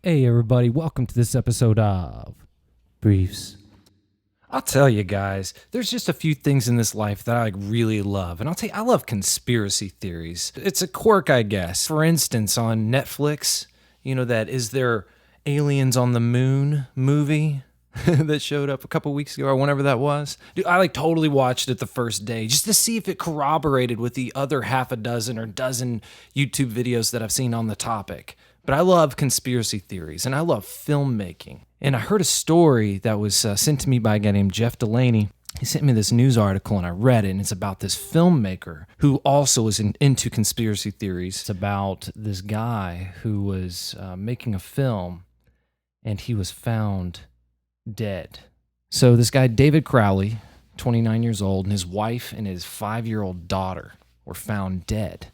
Hey everybody, welcome to this episode of Briefs. I'll tell you guys, there's just a few things in this life that I really love. And I'll tell you, I love conspiracy theories. It's a quirk, I guess. For instance, on Netflix, that Is There Aliens on the Moon movie that showed up a couple weeks ago or whenever that was. Dude, I totally watched it the first day just to see if it corroborated with the other half a dozen or dozen YouTube videos that I've seen on the topic. But I love conspiracy theories and I love filmmaking. And I heard a story that was sent to me by a guy named Jeff Delaney. He sent me this news article and I read it, and it's about this filmmaker who also is into conspiracy theories. It's about this guy who was making a film and he was found dead. So this guy, David Crowley, 29 years old, and his wife and his 5-year-old daughter were found dead.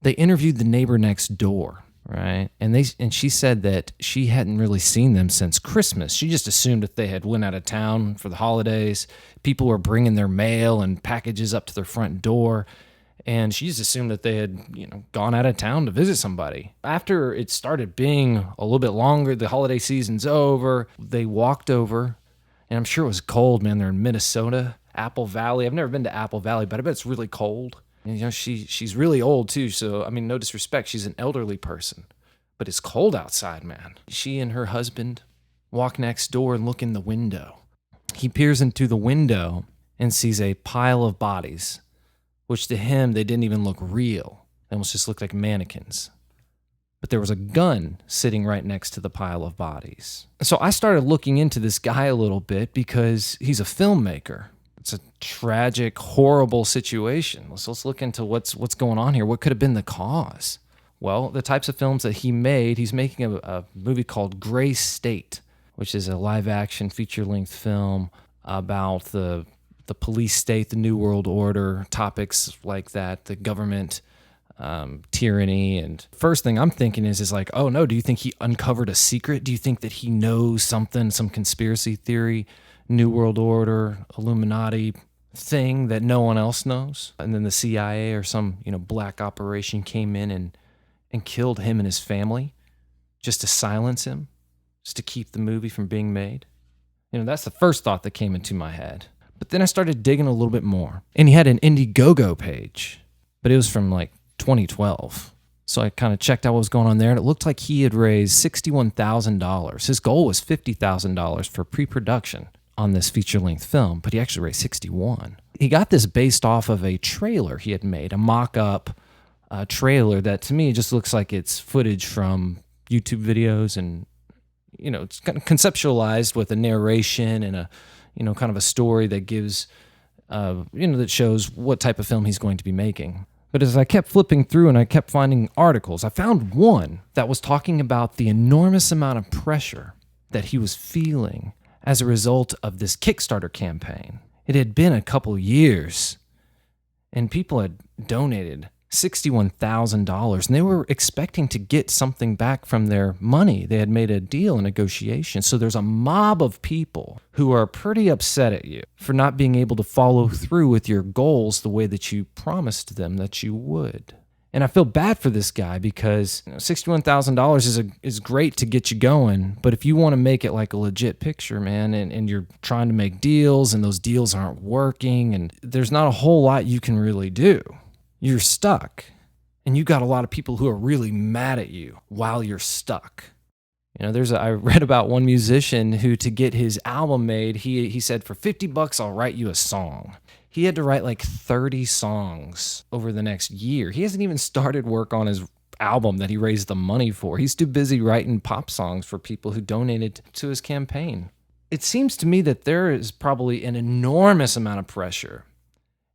They interviewed the neighbor next door. Right. And she said that she hadn't really seen them since Christmas. She just assumed that they had went out of town for the holidays. People were bringing their mail and packages up to their front door. And she just assumed that they had, gone out of town to visit somebody. After it started being a little bit longer, the holiday season's over, they walked over, and I'm sure it was cold, man. They're in Minnesota, Apple Valley. I've never been to Apple Valley, but I bet it's really cold. And, she's really old too, so, no disrespect, she's an elderly person. But it's cold outside, man. She and her husband walk next door and look in the window. He peers into the window and sees a pile of bodies, which to him, they didn't even look real. They almost just looked like mannequins. But there was a gun sitting right next to the pile of bodies. So I started looking into this guy a little bit because he's a filmmaker. It's a tragic, horrible situation. Let's look into what's going on here. What could have been the cause? Well, the types of films that he made, he's making a movie called Gray State, which is a live-action feature-length film about the police state, the New World Order, topics like that, the government, tyranny. And first thing I'm thinking is like, oh no, do you think he uncovered a secret? Do you think that he knows something, some conspiracy theory, New World Order, Illuminati thing that no one else knows? And then the CIA or some, black operation came in and killed him and his family just to silence him, just to keep the movie from being made. That's the first thought that came into my head. But then I started digging a little bit more. And he had an Indiegogo page, but it was from 2012. So I kind of checked out what was going on there, and it looked like he had raised $61,000. His goal was $50,000 for pre-production on this feature-length film, but he actually raised $61,000. He got this based off of a trailer he had made, a mock-up trailer that to me just looks like it's footage from YouTube videos, and it's kind of conceptualized with a narration and a kind of a story that gives that shows what type of film he's going to be making. But as I kept flipping through and I kept finding articles, I found one that was talking about the enormous amount of pressure that he was feeling as a result of this Kickstarter campaign. It had been a couple years, and people had donated $61,000, and they were expecting to get something back from their money. They had made a deal, a negotiation. So there's a mob of people who are pretty upset at you for not being able to follow through with your goals the way that you promised them that you would. And I feel bad for this guy because $61,000 is great to get you going, but if you want to make it like a legit picture, man, and you're trying to make deals and those deals aren't working, and there's not a whole lot you can really do. You're stuck, and you got a lot of people who are really mad at you while you're stuck. I read about one musician who, to get his album made, he said, for $50, I'll write you a song. He had to write 30 songs over the next year. He hasn't even started work on his album that he raised the money for. He's too busy writing pop songs for people who donated to his campaign. It seems to me that there is probably an enormous amount of pressure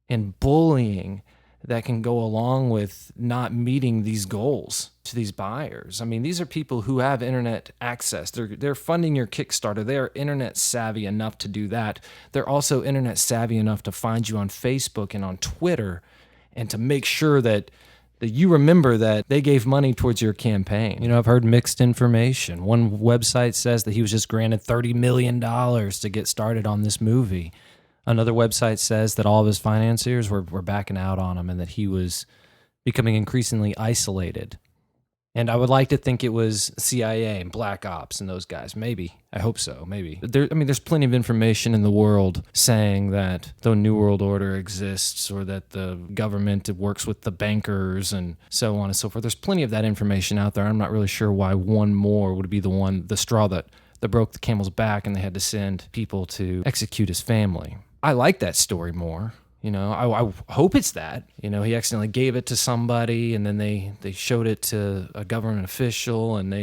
and bullying that can go along with not meeting these goals to these buyers. These are people who have internet access. They're funding your Kickstarter. They are internet savvy enough to do that. They're also internet savvy enough to find you on Facebook and on Twitter and to make sure that you remember that they gave money towards your campaign. I've heard mixed information. One website says that he was just granted $30 million to get started on this movie. Another website says that all of his financiers were backing out on him and that he was becoming increasingly isolated. And I would like to think it was CIA and Black Ops and those guys. Maybe. I hope so. Maybe. There's plenty of information in the world saying that the New World Order exists or that the government works with the bankers and so on and so forth. There's plenty of that information out there. I'm not really sure why one more would be the straw that broke the camel's back and they had to send people to execute his family. I like that story more. I hope it's that. He accidentally gave it to somebody and then they showed it to a government official and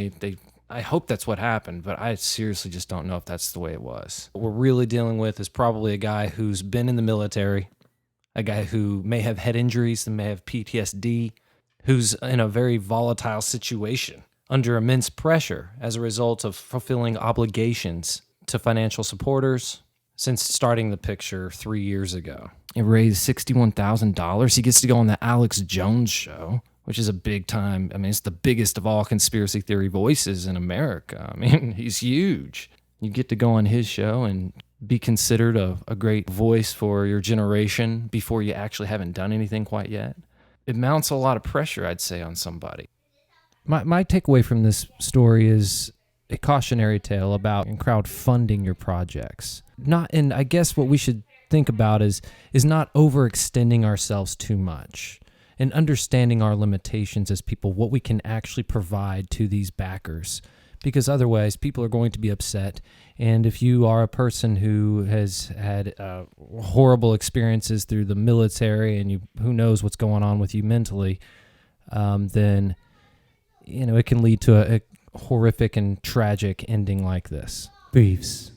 I hope that's what happened, but I seriously just don't know if that's the way it was. What we're really dealing with is probably a guy who's been in the military, a guy who may have head injuries and may have PTSD, who's in a very volatile situation under immense pressure as a result of fulfilling obligations to financial supporters since starting the picture 3 years ago. It raised $61,000. He gets to go on the Alex Jones show, which is a big time. It's the biggest of all conspiracy theory voices in America. He's huge. You get to go on his show and be considered a great voice for your generation before you actually haven't done anything quite yet. It mounts a lot of pressure, I'd say, on somebody. My takeaway from this story is a cautionary tale about crowdfunding your projects. And I guess what we should think about is not overextending ourselves too much and understanding our limitations as people, what we can actually provide to these backers, because otherwise people are going to be upset. And if you are a person who has had horrible experiences through the military and who knows what's going on with you mentally, then it can lead to a horrific and tragic ending like this. Briefs.